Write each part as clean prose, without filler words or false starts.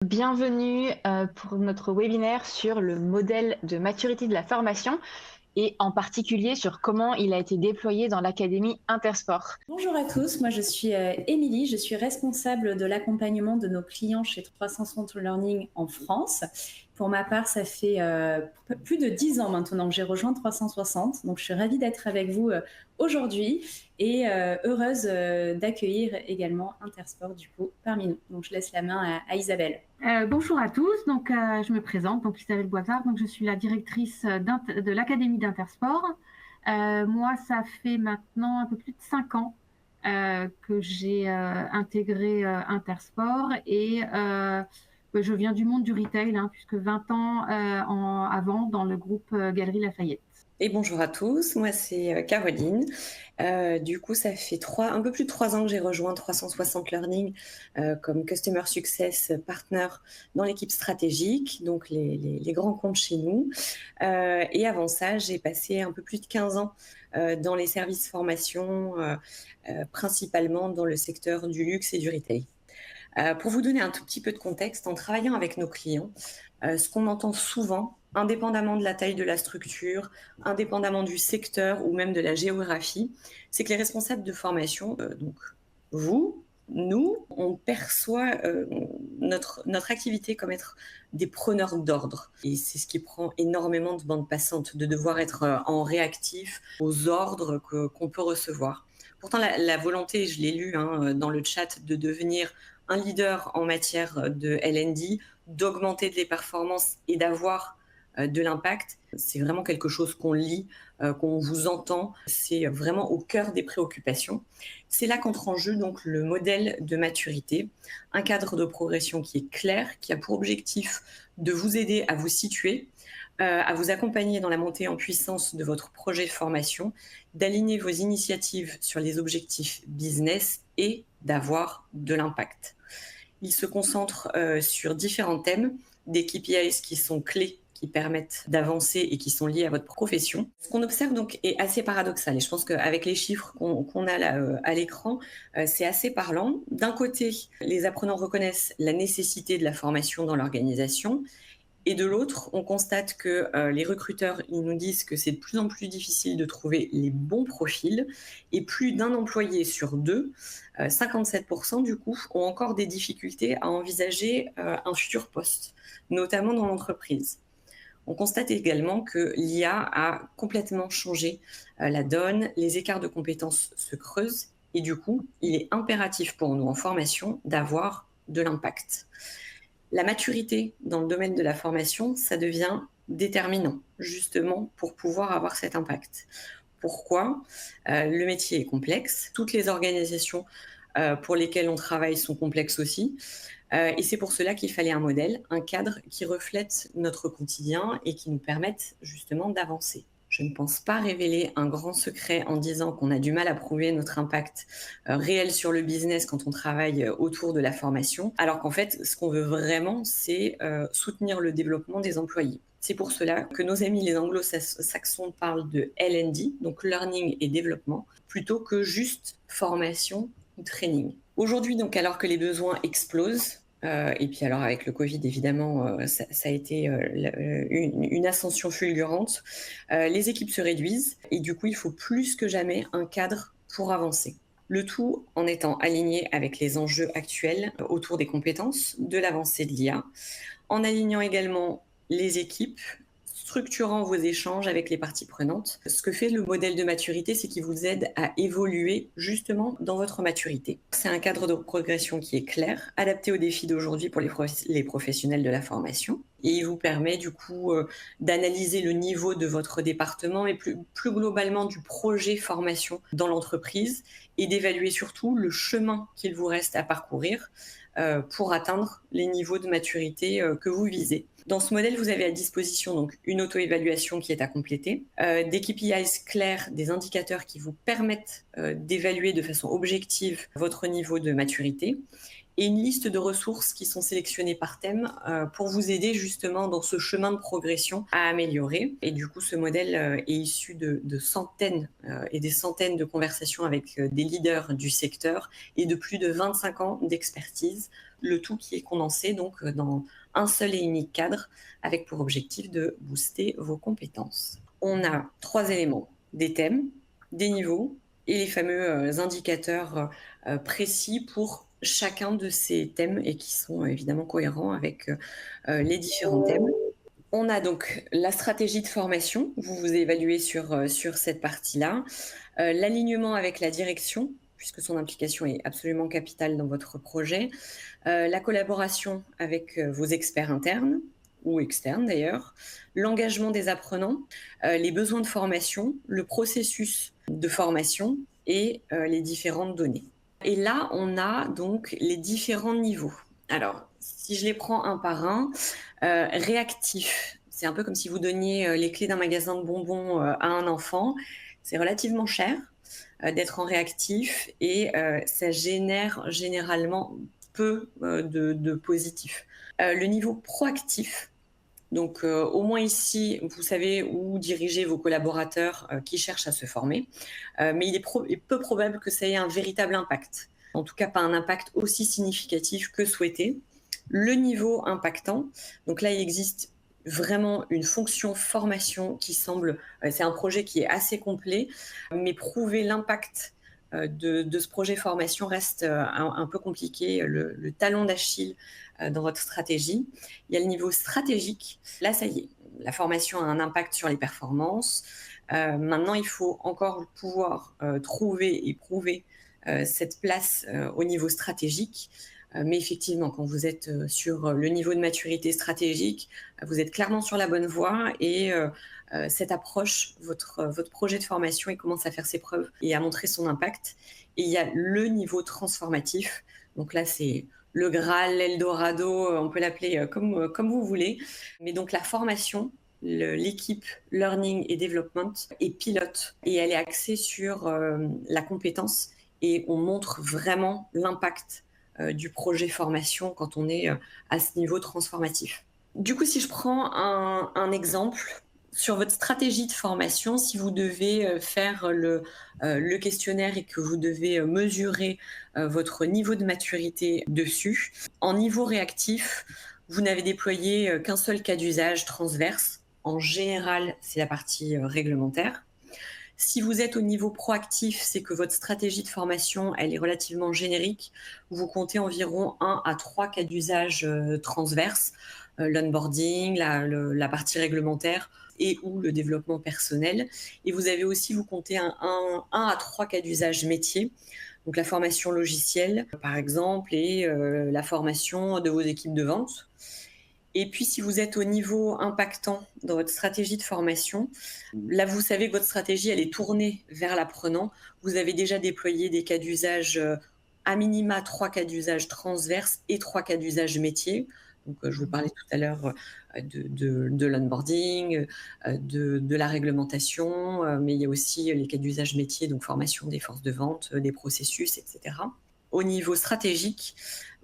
Bienvenue pour notre webinaire sur le modèle de maturité de la formation et en particulier sur comment il a été déployé dans l'Académie Intersport. Bonjour à tous, moi je suis Émilie, je suis responsable de l'accompagnement de nos clients chez 360 Learning en France. Pour ma part, ça fait plus de 10 ans maintenant que j'ai rejoint 360, donc je suis ravie d'être avec vous aujourd'hui et heureuse d'accueillir également Intersport du coup parmi nous. Donc je laisse la main à Isabelle. Bonjour à tous, donc je me présente, donc Isabelle Boisard, donc je suis la directrice de l'Académie d'Intersport. Moi, ça fait maintenant un peu plus de 5 ans que j'ai intégré Intersport et je viens du monde du retail, puisque 20 ans avant dans le groupe Galeries Lafayette. Et bonjour à tous, moi c'est Caroline. Du coup, ça fait un peu plus de 3 ans que j'ai rejoint 360 Learning comme Customer Success Partner dans l'équipe stratégique, donc les grands comptes chez nous. Et avant ça, j'ai passé un peu plus de 15 ans dans les services formation, principalement dans le secteur du luxe et du retail. Pour vous donner un tout petit peu de contexte, en travaillant avec nos clients, ce qu'on entend souvent, indépendamment de la taille de la structure, indépendamment du secteur ou même de la géographie, c'est que les responsables de formation, donc vous, nous, on perçoit notre activité comme être des preneurs d'ordre. Et c'est ce qui prend énormément de bande passante, de devoir être en réactif aux ordres qu'on peut recevoir. Pourtant, la volonté, je l'ai lu dans le chat, de devenir un leader en matière de L&D, d'augmenter les performances et d'avoir de l'impact, c'est vraiment quelque chose qu'on lit, qu'on vous entend, c'est vraiment au cœur des préoccupations. C'est là qu'entre en jeu donc le modèle de maturité, un cadre de progression qui est clair, qui a pour objectif de vous aider à vous situer, à vous accompagner dans la montée en puissance de votre projet de formation, d'aligner vos initiatives sur les objectifs business et d'avoir de l'impact. Il se concentre sur différents thèmes, des KPIs qui sont clés, qui permettent d'avancer et qui sont liés à votre profession. Ce qu'on observe donc est assez paradoxal et je pense qu'avec les chiffres qu'on a là à l'écran, c'est assez parlant. D'un côté, les apprenants reconnaissent la nécessité de la formation dans l'organisation. Et de l'autre, on constate que les recruteurs, ils nous disent que c'est de plus en plus difficile de trouver les bons profils et plus d'un employé sur deux, 57% du coup, ont encore des difficultés à envisager un futur poste, notamment dans l'entreprise. On constate également que l'IA a complètement changé la donne, les écarts de compétences se creusent et du coup, il est impératif pour nous en formation d'avoir de l'impact. La maturité dans le domaine de la formation, ça devient déterminant, justement, pour pouvoir avoir cet impact. Pourquoi ? Le métier est complexe. Toutes les organisations pour lesquelles on travaille sont complexes aussi. Et c'est pour cela qu'il fallait un modèle, un cadre qui reflète notre quotidien et qui nous permette justement d'avancer. Je ne pense pas révéler un grand secret en disant qu'on a du mal à prouver notre impact réel sur le business quand on travaille autour de la formation, alors qu'en fait, ce qu'on veut vraiment, c'est soutenir le développement des employés. C'est pour cela que nos amis les anglo-saxons parlent de L&D, donc learning et développement, plutôt que juste formation ou training. Aujourd'hui, donc, alors que les besoins explosent, et puis alors avec le Covid, évidemment, ça a été une ascension fulgurante. Les équipes se réduisent et du coup, il faut plus que jamais un cadre pour avancer. Le tout en étant aligné avec les enjeux actuels autour des compétences, de l'avancée de l'IA, en alignant également les équipes, structurant vos échanges avec les parties prenantes. Ce que fait le modèle de maturité, c'est qu'il vous aide à évoluer justement dans votre maturité. C'est un cadre de progression qui est clair, adapté aux défis d'aujourd'hui pour les professionnels de la formation. Et il vous permet du coup d'analyser le niveau de votre département, mais plus globalement du projet formation dans l'entreprise et d'évaluer surtout le chemin qu'il vous reste à parcourir pour atteindre les niveaux de maturité que vous visez. Dans ce modèle, vous avez à disposition donc une auto-évaluation qui est à compléter, des KPIs clairs, des indicateurs qui vous permettent d'évaluer de façon objective votre niveau de maturité et une liste de ressources qui sont sélectionnées par thème pour vous aider justement dans ce chemin de progression à améliorer. Et du coup, ce modèle est issu de centaines et des centaines de conversations avec des leaders du secteur et de plus de 25 ans d'expertise, le tout qui est condensé donc dans un seul et unique cadre avec pour objectif de booster vos compétences. On a 3 éléments, des thèmes, des niveaux et les fameux indicateurs précis pour chacun de ces thèmes et qui sont évidemment cohérents avec les différents thèmes. On a donc la stratégie de formation, vous vous évaluez sur cette partie-là, l'alignement avec la direction, puisque son implication est absolument capitale dans votre projet, la collaboration avec vos experts internes, ou externes d'ailleurs, l'engagement des apprenants, les besoins de formation, le processus de formation et les différentes données. Et là, on a donc les différents niveaux. Alors, si je les prends un par un, réactif, c'est un peu comme si vous donniez les clés d'un magasin de bonbons à un enfant. C'est relativement cher d'être en réactif et ça génère généralement peu de positif. Le niveau proactif, donc au moins ici, vous savez où diriger vos collaborateurs qui cherchent à se former, mais il est peu probable que ça ait un véritable impact. En tout cas, pas un impact aussi significatif que souhaité. Le niveau impactant, donc là, il existe vraiment une fonction formation qui semble, c'est un projet qui est assez complet, mais prouver l'impact de ce projet formation reste un peu compliqué, le talon d'Achille dans votre stratégie. Il y a le niveau stratégique. Là, ça y est, la formation a un impact sur les performances. Maintenant, il faut encore pouvoir trouver et prouver cette place au niveau stratégique. Mais effectivement, quand vous êtes sur le niveau de maturité stratégique, vous êtes clairement sur la bonne voie et cette approche, votre projet de formation, il commence à faire ses preuves et à montrer son impact. Et il y a le niveau transformatif. Donc là, c'est le Graal, l'Eldorado, on peut l'appeler comme vous voulez. Mais donc la formation, l'équipe Learning et Development est pilote et elle est axée sur la compétence et on montre vraiment l'impact du projet formation quand on est à ce niveau transformatif. Du coup, si je prends un exemple sur votre stratégie de formation, si vous devez faire le questionnaire et que vous devez mesurer votre niveau de maturité dessus, en niveau réactif, vous n'avez déployé qu'un seul cas d'usage transverse. En général, c'est la partie réglementaire. Si vous êtes au niveau proactif, c'est que votre stratégie de formation, elle est relativement générique. Vous comptez environ 1 à 3 cas d'usage transverses, l'onboarding, la partie réglementaire et ou le développement personnel. Et vous avez aussi, vous comptez 1 à 3 cas d'usage métier. Donc la formation logicielle, par exemple, et la formation de vos équipes de vente. Et puis, si vous êtes au niveau impactant dans votre stratégie de formation, là, vous savez que votre stratégie, elle est tournée vers l'apprenant. Vous avez déjà déployé des cas d'usage, à minima 3 cas d'usage transverses et 3 cas d'usage métier. Donc, je vous parlais tout à l'heure de l'onboarding, de la réglementation, mais il y a aussi les cas d'usage métier, donc formation des forces de vente, des processus, etc. Au niveau stratégique,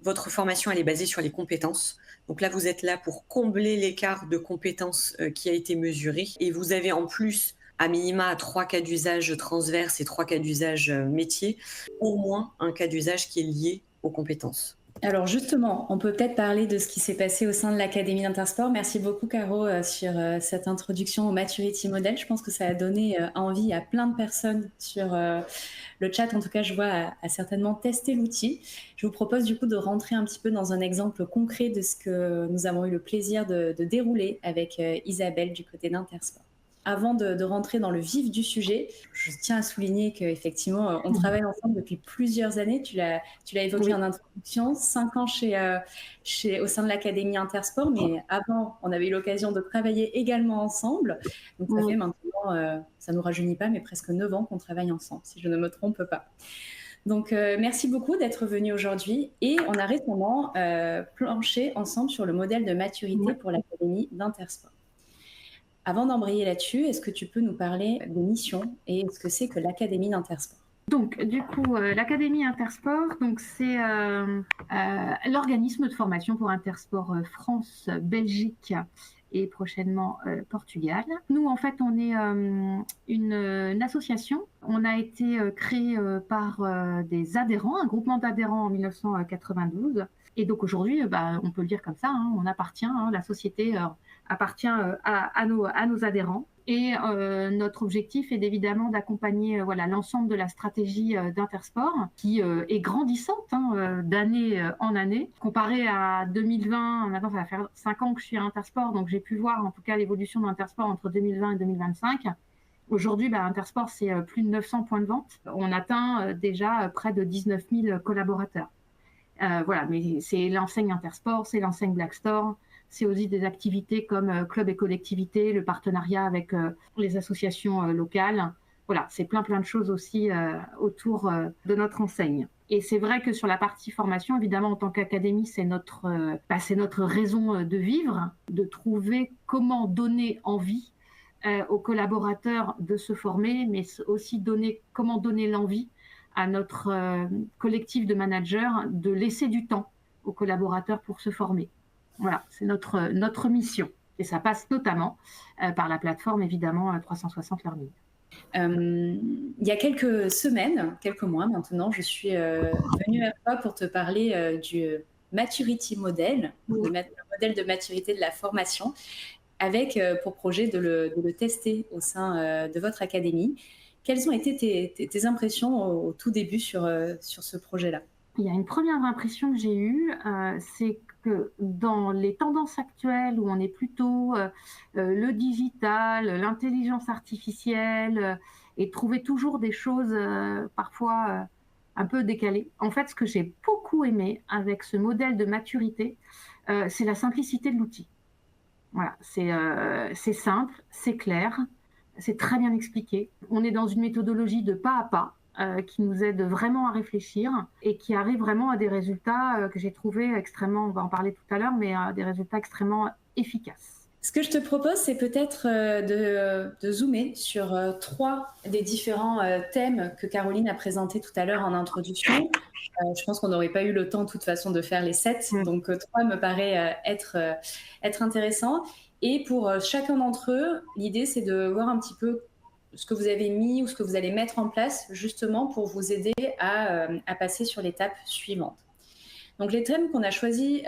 votre formation, elle est basée sur les compétences. Donc là, vous êtes là pour combler l'écart de compétences qui a été mesuré. Et vous avez en plus, à minima, 3 cas d'usage transverses et 3 cas d'usage métier, au moins un cas d'usage qui est lié aux compétences. Alors justement, on peut peut-être parler de ce qui s'est passé au sein de l'Académie d'Intersport. Merci beaucoup Caro sur cette introduction au Maturity Model. Je pense que ça a donné envie à plein de personnes sur le chat. En tout cas, je vois à certainement tester l'outil. Je vous propose du coup de rentrer un petit peu dans un exemple concret de ce que nous avons eu le plaisir de dérouler avec Isabelle du côté d'Intersport. Avant de rentrer dans le vif du sujet, je tiens à souligner qu'effectivement, on travaille ensemble depuis plusieurs années. Tu l'as évoqué en introduction, 5 ans au sein de l'Académie Intersport, mais avant, on avait eu l'occasion de travailler également ensemble. Donc ça fait maintenant, ça ne nous rajeunit pas, mais presque 9 ans qu'on travaille ensemble, si je ne me trompe pas. Donc, merci beaucoup d'être venu aujourd'hui. Et on a récemment planché ensemble sur le modèle de maturité pour l'Académie d'Intersport. Avant d'embrayer là-dessus, est-ce que tu peux nous parler des missions et ce que c'est que l'Académie d'Intersport ? Donc, du coup, l'Académie Intersport, donc c'est l'organisme de formation pour Intersport France, Belgique et prochainement Portugal. Nous, en fait, on est une association. On a été créé par des adhérents, un groupement d'adhérents en 1992. Et donc aujourd'hui, on peut le dire comme ça, hein, on appartient, hein, la société appartient à nos adhérents. Et notre objectif est évidemment d'accompagner l'ensemble de la stratégie d'Intersport qui est grandissante d'année en année. Comparé à 2020, maintenant ça va faire 5 ans que je suis à Intersport, donc j'ai pu voir en tout cas l'évolution d'Intersport entre 2020 et 2025. Aujourd'hui, Intersport, c'est plus de 900 points de vente. On atteint déjà près de 19 000 collaborateurs. Mais c'est l'enseigne Intersport, c'est l'enseigne Black Store, c'est aussi des activités comme club et collectivités, le partenariat avec les associations locales. Voilà, c'est plein de choses aussi autour de notre enseigne. Et c'est vrai que sur la partie formation, évidemment, en tant qu'académie, c'est notre raison de vivre, de trouver comment donner envie aux collaborateurs de se former, mais aussi comment donner l'envie à notre collectif de managers de laisser du temps aux collaborateurs pour se former. Voilà, c'est notre mission. Et ça passe notamment par la plateforme, évidemment, 360 Learning. Il y a quelques semaines, quelques mois maintenant, je suis venue à toi pour te parler du Maturity Model, le modèle de maturité de la formation, avec pour projet de le tester au sein de votre académie. Quelles ont été tes impressions au tout début sur ce projet-là? Il y a une première impression que j'ai eue, c'est que dans les tendances actuelles où on est plutôt le digital, l'intelligence artificielle, et trouver toujours des choses parfois un peu décalées. En fait, ce que j'ai beaucoup aimé avec ce modèle de maturité, c'est la simplicité de l'outil. Voilà, c'est simple, c'est clair, c'est très bien expliqué. On est dans une méthodologie de pas à pas qui nous aide vraiment à réfléchir et qui arrive vraiment à des résultats que j'ai trouvé extrêmement, on va en parler tout à l'heure, mais des résultats extrêmement efficaces. Ce que je te propose, c'est peut-être de zoomer sur 3 des différents thèmes que Caroline a présentés tout à l'heure en introduction. Je pense qu'on n'aurait pas eu le temps de toute façon de faire les 7, donc 3 me paraît être intéressant. Et pour chacun d'entre eux, l'idée, c'est de voir un petit peu ce que vous avez mis ou ce que vous allez mettre en place justement pour vous aider à passer sur l'étape suivante. Donc les thèmes qu'on a choisis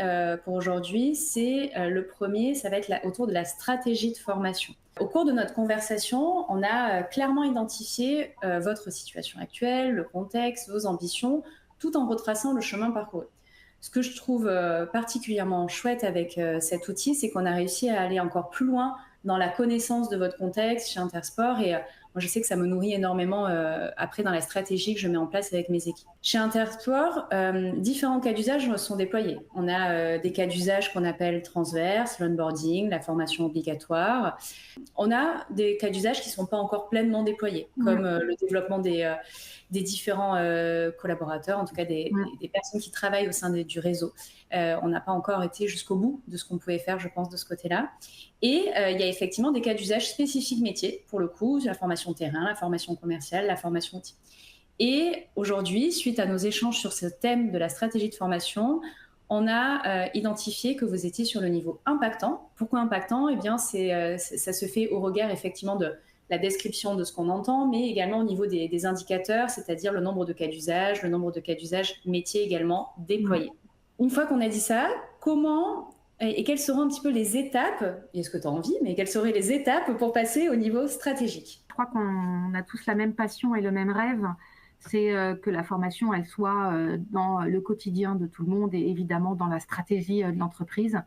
pour aujourd'hui, c'est le premier, ça va être autour de la stratégie de formation. Au cours de notre conversation, on a clairement identifié votre situation actuelle, le contexte, vos ambitions, tout en retraçant le chemin parcouru. Ce que je trouve particulièrement chouette avec cet outil, c'est qu'on a réussi à aller encore plus loin dans la connaissance de votre contexte chez Intersport et moi, je sais que ça me nourrit énormément après dans la stratégie que je mets en place avec mes équipes. Chez Intersport, différents cas d'usage sont déployés. On a des cas d'usage qu'on appelle transverses, l'onboarding, la formation obligatoire. On a des cas d'usage qui ne sont pas encore pleinement déployés, comme le développement des différents collaborateurs, en tout cas des personnes qui travaillent au sein du réseau. On n'a pas encore été jusqu'au bout de ce qu'on pouvait faire, je pense, de ce côté-là. Et il y a effectivement des cas d'usage spécifiques métiers, pour le coup, la formation terrain, la formation commerciale, la formation outil. Et aujourd'hui, suite à nos échanges sur ce thème de la stratégie de formation, on a identifié que vous étiez sur le niveau impactant. Pourquoi impactant ? Eh bien, ça se fait au regard effectivement de la description de ce qu'on entend, mais également au niveau des indicateurs, c'est-à-dire le nombre de cas d'usage, le nombre de cas d'usage métier également déployés. Une fois qu'on a dit ça, comment et quelles seront un petit peu les étapes, est-ce que tu as envie, mais quelles seraient les étapes pour passer au niveau stratégique ? Je crois qu'on a tous la même passion et le même rêve, c'est que la formation, elle soit dans le quotidien de tout le monde et évidemment dans la stratégie de l'entreprise.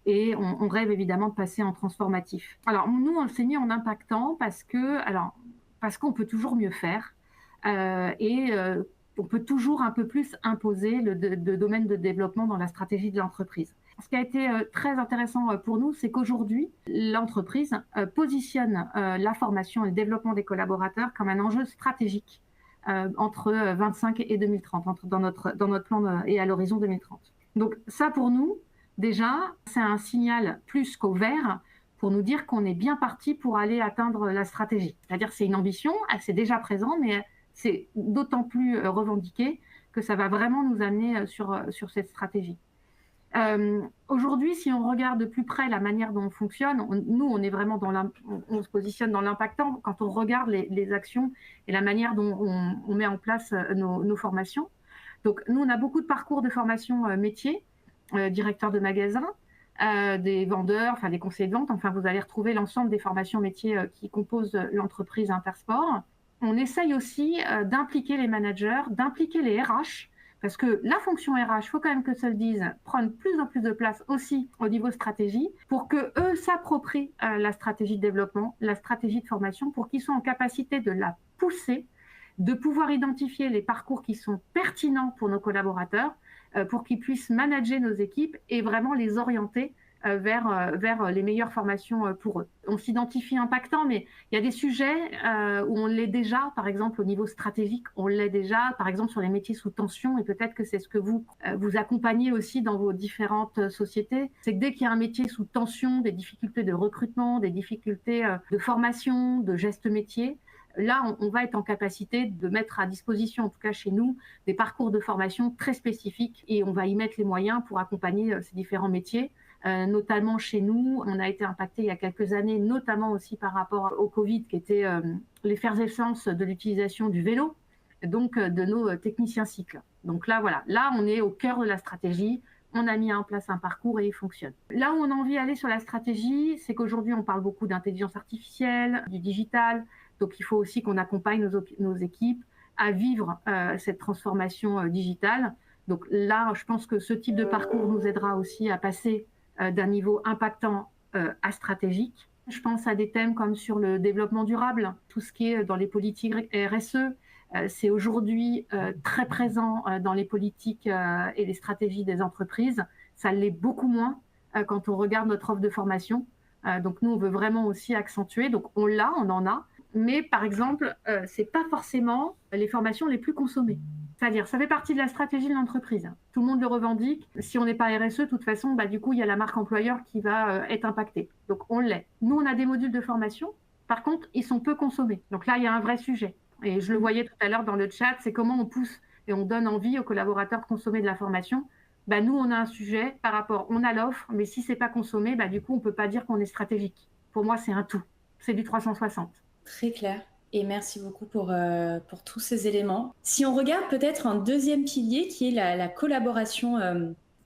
Et on rêve évidemment de passer en transformatif. Alors nous, on s'est mis en impactant parce qu'on peut toujours mieux faire on peut toujours un peu plus imposer le domaine de développement dans la stratégie de l'entreprise. Ce qui a été très intéressant pour nous, c'est qu'aujourd'hui, l'entreprise positionne la formation et le développement des collaborateurs comme un enjeu stratégique entre 25 et 2030, dans notre plan et à l'horizon 2030. Donc ça, pour nous, déjà, c'est un signal plus qu'au vert pour nous dire qu'on est bien parti pour aller atteindre la stratégie. C'est-à-dire que c'est une ambition, c'est déjà présent, mais c'est d'autant plus revendiqué que ça va vraiment nous amener sur cette stratégie. Aujourd'hui, si on regarde de plus près la manière dont on fonctionne, on est vraiment on se positionne dans l'impactant quand on regarde les actions et la manière dont on met en place nos formations. Donc, nous, on a beaucoup de parcours de formation métier, directeur de magasin, des vendeurs, enfin des conseillers de vente. Enfin, vous allez retrouver l'ensemble des formations métiers qui composent l'entreprise Intersport. On essaye aussi d'impliquer les managers, d'impliquer les RH, parce que la fonction RH, il faut quand même que ça le dise, prend de plus en plus de place aussi au niveau stratégie pour qu'eux s'approprient la stratégie de développement, la stratégie de formation, pour qu'ils soient en capacité de la pousser, de pouvoir identifier les parcours qui sont pertinents pour nos collaborateurs, pour qu'ils puissent manager nos équipes et vraiment les orienter vers les meilleures formations pour eux. On s'identifie impactant, mais il y a des sujets où on l'est déjà, par exemple au niveau stratégique, on l'est déjà, par exemple sur les métiers sous tension, et peut-être que c'est ce que vous accompagnez aussi dans vos différentes sociétés. C'est que dès qu'il y a un métier sous tension, des difficultés de recrutement, des difficultés de formation, de gestes métiers, là, on va être en capacité de mettre à disposition, en tout cas chez nous, des parcours de formation très spécifiques et on va y mettre les moyens pour accompagner ces différents métiers. Notamment chez nous, on a été impacté il y a quelques années, notamment aussi par rapport au Covid, qui était l'effervescence de l'utilisation du vélo, donc de nos techniciens cycles. Donc là, voilà, là, on est au cœur de la stratégie. On a mis en place un parcours et il fonctionne. Là où on a envie d'aller sur la stratégie, c'est qu'aujourd'hui, on parle beaucoup d'intelligence artificielle, du digital. Donc, il faut aussi qu'on accompagne nos équipes à vivre cette transformation digitale. Donc là, je pense que ce type de parcours nous aidera aussi à passer d'un niveau impactant à stratégique. Je pense à des thèmes comme sur le développement durable, tout ce qui est dans les politiques RSE. C'est aujourd'hui très présent dans les politiques et les stratégies des entreprises. Ça l'est beaucoup moins quand on regarde notre offre de formation. Donc nous, on veut vraiment aussi accentuer. Donc on en a. Mais par exemple, ce n'est pas forcément les formations les plus consommées. C'est-à-dire, ça fait partie de la stratégie de l'entreprise. Tout le monde le revendique. Si on n'est pas RSE, de toute façon, du coup, il y a la marque employeur qui va être impactée. Donc, on l'est. Nous, on a des modules de formation. Par contre, ils sont peu consommés. Donc là, il y a un vrai sujet. Et je le voyais tout à l'heure dans le chat, c'est comment on pousse et on donne envie aux collaborateurs de consommer de la formation. Nous, on a un sujet par rapport, on a l'offre, mais si ce n'est pas consommé, du coup, on ne peut pas dire qu'on est stratégique. Pour moi, c'est un tout. C'est du 360. Très clair. Et merci beaucoup pour tous ces éléments. Si on regarde peut-être un deuxième pilier qui est la collaboration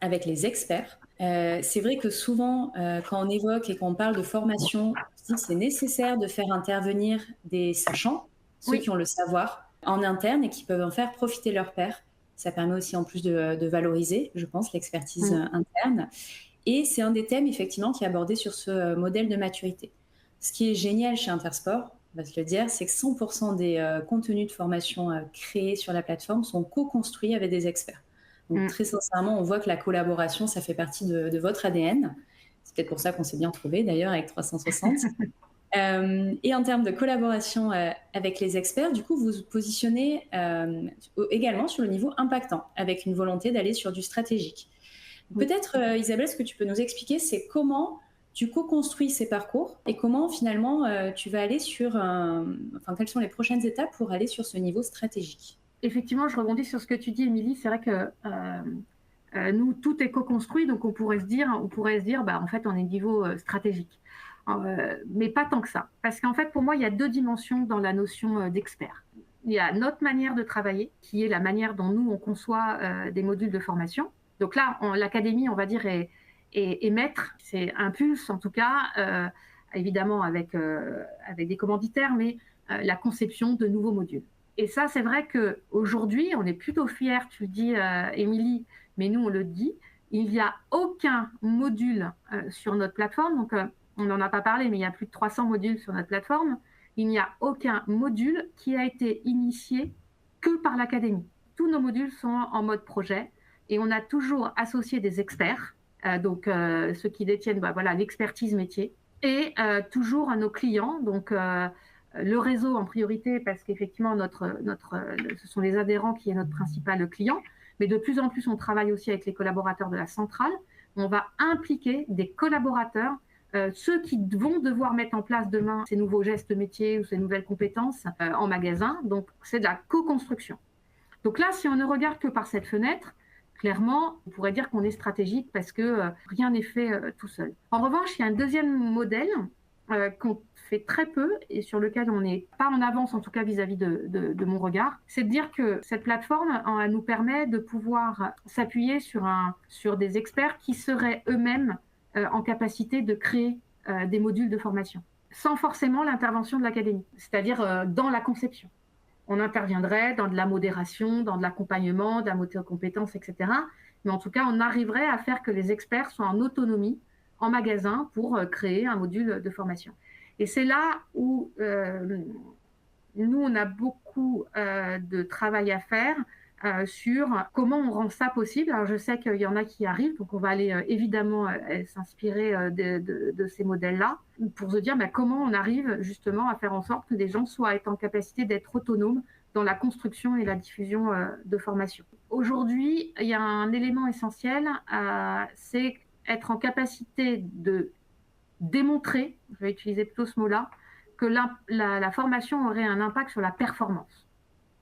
avec les experts, c'est vrai que souvent, quand on évoque et qu'on parle de formation, on se dit que c'est nécessaire de faire intervenir des sachants, ceux qui ont le savoir en interne et qui peuvent en faire profiter leurs pairs. Ça permet aussi en plus de valoriser, je pense, l'expertise interne. Et c'est un des thèmes effectivement qui est abordé sur ce modèle de maturité. Ce qui est génial chez Intersport, on va se le dire, c'est que 100% des contenus de formation créés sur la plateforme sont co-construits avec des experts. Donc très sincèrement, on voit que la collaboration, ça fait partie de votre ADN. C'est peut-être pour ça qu'on s'est bien trouvé d'ailleurs avec 360. Et en termes de collaboration avec les experts, du coup, vous vous positionnez également sur le niveau impactant, avec une volonté d'aller sur du stratégique. Peut-être, Isabelle, ce que tu peux nous expliquer, c'est comment tu co-construis ces parcours et comment finalement tu vas aller quelles sont les prochaines étapes pour aller sur ce niveau stratégique? Effectivement, je rebondis sur ce que tu dis, Émilie. C'est vrai que nous, tout est co-construit, donc on pourrait se dire, en fait, on est niveau stratégique. Mais pas tant que ça. Parce qu'en fait, pour moi, il y a deux dimensions dans la notion d'expert. Il y a notre manière de travailler, qui est la manière dont nous, on conçoit des modules de formation. Donc là, l'académie, on va dire, est maître, c'est impulse en tout cas, évidemment avec des commanditaires, mais la conception de nouveaux modules. Et ça, c'est vrai qu'aujourd'hui, on est plutôt fiers, tu le dis, Émilie, mais nous, on le dit, il n'y a aucun module sur notre plateforme, donc on n'en a pas parlé, mais il y a plus de 300 modules sur notre plateforme. Il n'y a aucun module qui a été initié que par l'académie. Tous nos modules sont en mode projet et on a toujours associé des experts, donc ceux qui détiennent l'expertise métier, et toujours à nos clients, donc le réseau en priorité, parce qu'effectivement, ce sont les adhérents qui est notre principal client, mais de plus en plus, on travaille aussi avec les collaborateurs de la centrale. On va impliquer des collaborateurs ceux qui vont devoir mettre en place demain ces nouveaux gestes métiers ou ces nouvelles compétences en magasin. Donc, c'est de la co-construction. Donc là, si on ne regarde que par cette fenêtre, clairement, on pourrait dire qu'on est stratégique parce que rien n'est fait tout seul. En revanche, il y a un deuxième modèle qu'on fait très peu et sur lequel on n'est pas en avance, en tout cas vis-à-vis de mon regard, c'est de dire que cette plateforme elle nous permet de pouvoir s'appuyer sur des experts qui seraient eux-mêmes en capacité de créer des modules de formation, sans forcément l'intervention de l'académie, c'est-à-dire dans la conception. On interviendrait dans de la modération, dans de l'accompagnement, de la montée en compétences, etc. Mais en tout cas, on arriverait à faire que les experts soient en autonomie en magasin pour créer un module de formation. Et c'est là où nous, on a beaucoup de travail à faire sur comment on rend ça possible. Alors, je sais qu'il y en a qui arrivent, donc on va aller évidemment s'inspirer de ces modèles-là pour se dire comment on arrive justement à faire en sorte que des gens soient en capacité d'être autonomes dans la construction et la diffusion de formation. Aujourd'hui, il y a un élément essentiel, c'est être en capacité de démontrer, je vais utiliser plutôt ce mot-là, que la formation aurait un impact sur la performance.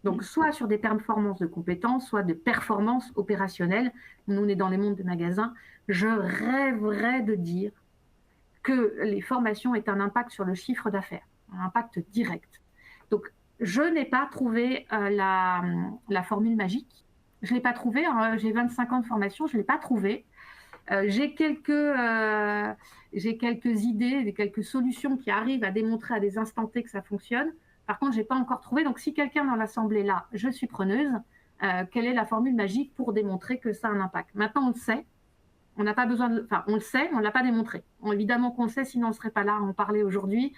Donc, soit sur des performances de compétences, soit de performances opérationnelles. Nous, on est dans les mondes de magasins. Je rêverais de dire que les formations aient un impact sur le chiffre d'affaires, un impact direct. Donc, je n'ai pas trouvé la formule magique. Je ne l'ai pas trouvée. J'ai 25 ans de formation, je ne l'ai pas trouvée. J'ai quelques idées, quelques solutions qui arrivent à démontrer à des instants T que ça fonctionne. Par contre, je n'ai pas encore trouvé. Donc, si quelqu'un dans l'Assemblée là, je suis preneuse, quelle est la formule magique pour démontrer que ça a un impact? Maintenant, on le sait. On n'a pas besoin de... Enfin, on le sait, on ne l'a pas démontré. Évidemment qu'on le sait, sinon on ne serait pas là à en parler aujourd'hui.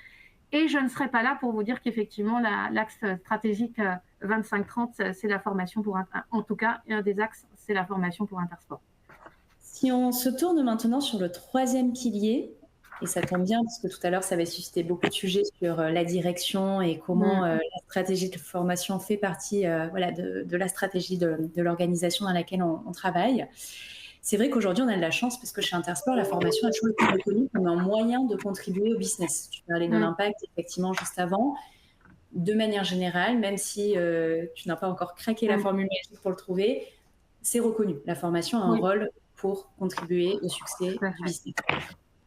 Et je ne serais pas là pour vous dire qu'effectivement, l'axe stratégique 25-30, c'est la formation pour... En tout cas, un des axes, c'est la formation pour Intersport. Si on se tourne maintenant sur le troisième pilier, et ça tombe bien parce que tout à l'heure, ça avait suscité beaucoup de sujets sur la direction et comment la stratégie de formation fait partie de la stratégie de l'organisation dans laquelle on travaille. C'est vrai qu'aujourd'hui, on a de la chance parce que chez Intersport, la formation a toujours été reconnue comme un moyen de contribuer au business. Tu parlais de l'impact, effectivement, juste avant. De manière générale, même si tu n'as pas encore craqué la formule magique pour le trouver, c'est reconnu. La formation a un rôle pour contribuer au succès du business.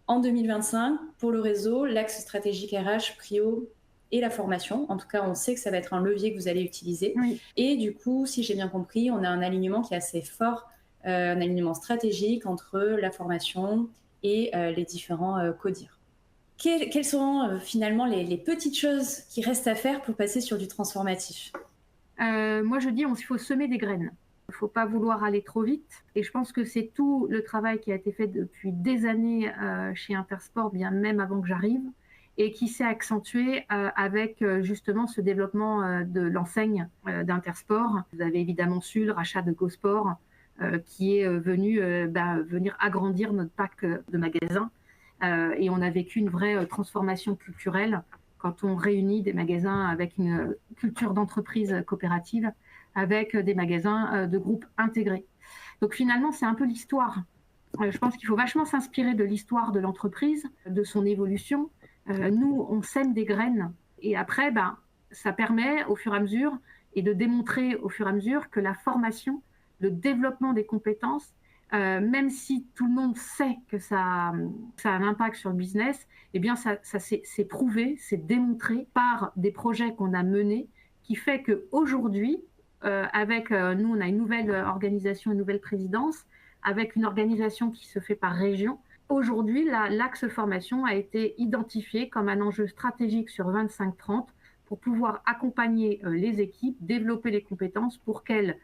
En 2025, pour le réseau, l'axe stratégique RH, Prio et la formation. En tout cas, on sait que ça va être un levier que vous allez utiliser. Oui. Et du coup, si j'ai bien compris, on a un alignement qui est assez fort, un alignement stratégique entre la formation et les différents CODIR. Quelles sont finalement les petites choses qui restent à faire pour passer sur du transformatif? Moi, je dis il faut semer des graines. Il ne faut pas vouloir aller trop vite. Et je pense que c'est tout le travail qui a été fait depuis des années chez Intersport, bien même avant que j'arrive, et qui s'est accentué avec justement ce développement de l'enseigne d'Intersport. Vous avez évidemment su le rachat de GoSport qui est venu venir agrandir notre parc de magasins. Et on a vécu une vraie transformation culturelle quand on réunit des magasins avec une culture d'entreprise coopérative, avec des magasins de groupes intégrés. Donc finalement, c'est un peu l'histoire. Je pense qu'il faut vachement s'inspirer de l'histoire de l'entreprise, de son évolution. Nous, on sème des graines et après, ça permet au fur et à mesure et de démontrer au fur et à mesure que la formation, le développement des compétences, même si tout le monde sait que ça a un impact sur le business, eh bien ça c'est prouvé, c'est démontré par des projets qu'on a menés qui fait qu'aujourd'hui, avec nous, on a une nouvelle organisation, une nouvelle présidence, avec une organisation qui se fait par région. Aujourd'hui, l'axe formation a été identifié comme un enjeu stratégique sur 25-30 pour pouvoir accompagner les équipes, développer les compétences pour qu'elles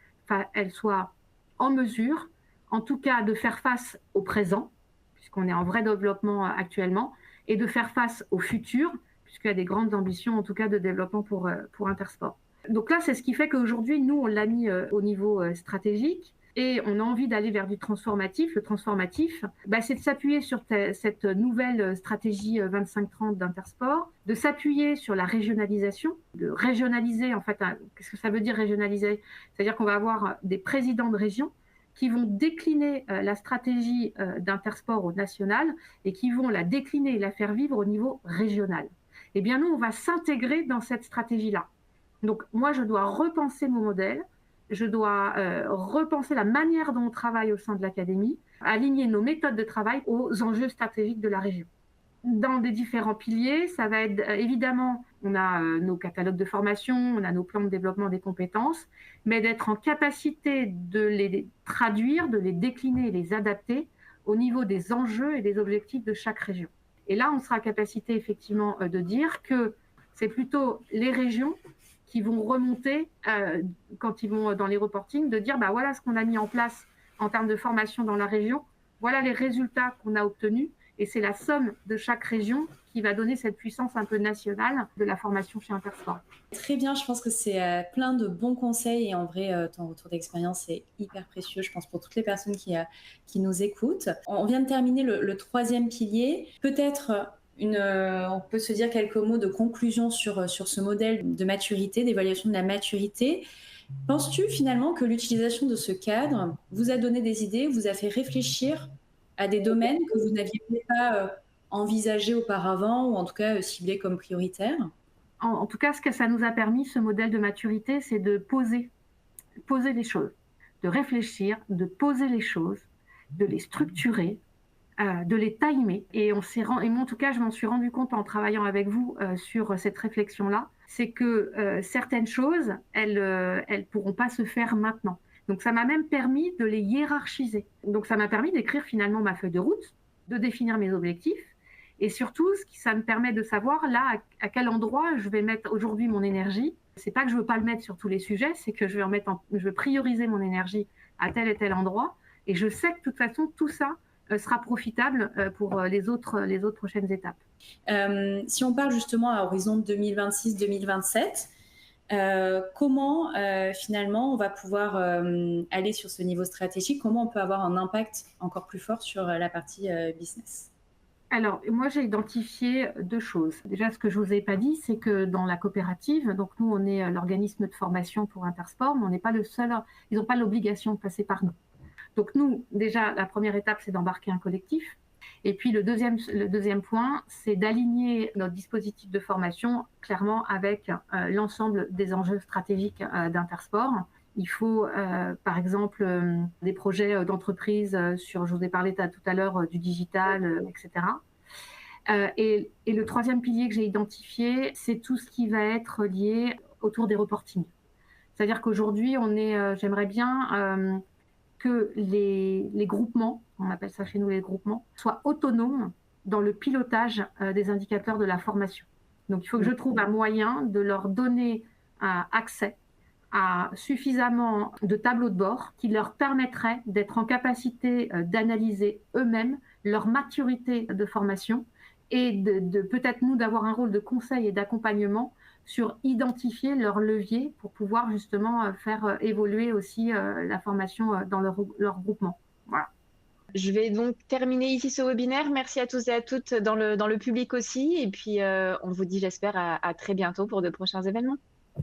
soient en mesure, en tout cas, de faire face au présent, puisqu'on est en vrai développement actuellement, et de faire face au futur, puisqu'il y a des grandes ambitions, en tout cas, de développement pour Intersport. Donc là, c'est ce qui fait qu'aujourd'hui, nous, on l'a mis au niveau stratégique et on a envie d'aller vers du transformatif. Le transformatif, c'est de s'appuyer sur cette nouvelle stratégie 25-30 d'Intersport, de s'appuyer sur la régionalisation, de régionaliser, en fait, qu'est-ce que ça veut dire régionaliser? C'est-à-dire qu'on va avoir des présidents de région qui vont décliner la stratégie d'Intersport au national et qui vont la décliner et la faire vivre au niveau régional. Eh bien, nous, on va s'intégrer dans cette stratégie-là. Donc, moi, je dois repenser mon modèle, je dois repenser la manière dont on travaille au sein de l'académie, aligner nos méthodes de travail aux enjeux stratégiques de la région. Dans des différents piliers, ça va être évidemment, on a nos catalogues de formation, on a nos plans de développement des compétences, mais d'être en capacité de les traduire, de les décliner et les adapter au niveau des enjeux et des objectifs de chaque région. Et là, on sera en capacité effectivement de dire que c'est plutôt les régions qui vont remonter, quand ils vont dans les reportings, de dire voilà ce qu'on a mis en place en termes de formation dans la région, voilà les résultats qu'on a obtenus, et c'est la somme de chaque région qui va donner cette puissance un peu nationale de la formation chez Intersport. Très bien, je pense que c'est plein de bons conseils et en vrai, ton retour d'expérience est hyper précieux, je pense, pour toutes les personnes qui nous écoutent. On vient de terminer le troisième pilier. Peut-être on peut se dire quelques mots de conclusion sur ce modèle de maturité, d'évaluation de la maturité. Penses-tu finalement que l'utilisation de ce cadre vous a donné des idées, vous a fait réfléchir à des domaines que vous n'aviez pas envisagés auparavant ou en tout cas ciblés comme prioritaires? En tout cas, ce que ça nous a permis, ce modèle de maturité, c'est de poser les choses, de réfléchir, de poser les choses, de les structurer, de les timer. Et moi, en tout cas, je m'en suis rendu compte en travaillant avec vous sur cette réflexion-là, c'est que certaines choses, elles pourront pas se faire maintenant. Donc, ça m'a même permis de les hiérarchiser. Donc, ça m'a permis d'écrire finalement ma feuille de route, de définir mes objectifs. Et surtout, ça me permet de savoir là à quel endroit je vais mettre aujourd'hui mon énergie. C'est pas que je veux pas le mettre sur tous les sujets, c'est que je vais prioriser mon énergie à tel et tel endroit. Et je sais que de toute façon, tout ça sera profitable pour les autres prochaines étapes. Si on parle justement à horizon 2026-2027, comment finalement on va pouvoir aller sur ce niveau stratégique? Comment on peut avoir un impact encore plus fort sur la partie business? Alors, moi, j'ai identifié deux choses. Déjà, ce que je ne vous ai pas dit, c'est que dans la coopérative, donc nous, on est l'organisme de formation pour Intersport, mais on n'est pas le seul, ils n'ont pas l'obligation de passer par nous. Donc nous, déjà, la première étape, c'est d'embarquer un collectif. Et puis le deuxième point, c'est d'aligner notre dispositif de formation clairement avec l'ensemble des enjeux stratégiques d'Intersport. Il faut, par exemple, des projets d'entreprise je vous ai parlé tout à l'heure du digital, etc. Et le troisième pilier que j'ai identifié, c'est tout ce qui va être lié autour des reportings. C'est-à-dire qu'aujourd'hui, j'aimerais bien que les groupements, on appelle ça chez nous les groupements, soient autonomes dans le pilotage des indicateurs de la formation. Donc, il faut que je trouve un moyen de leur donner accès à suffisamment de tableaux de bord qui leur permettraient d'être en capacité d'analyser eux-mêmes leur maturité de formation et de peut-être nous d'avoir un rôle de conseil et d'accompagnement sur identifier leurs leviers pour pouvoir justement faire évoluer aussi la formation dans leur groupement. Voilà. Je vais donc terminer ici ce webinaire. Merci à tous et à toutes dans le public aussi. Et puis, on vous dit, j'espère, à très bientôt pour de prochains événements.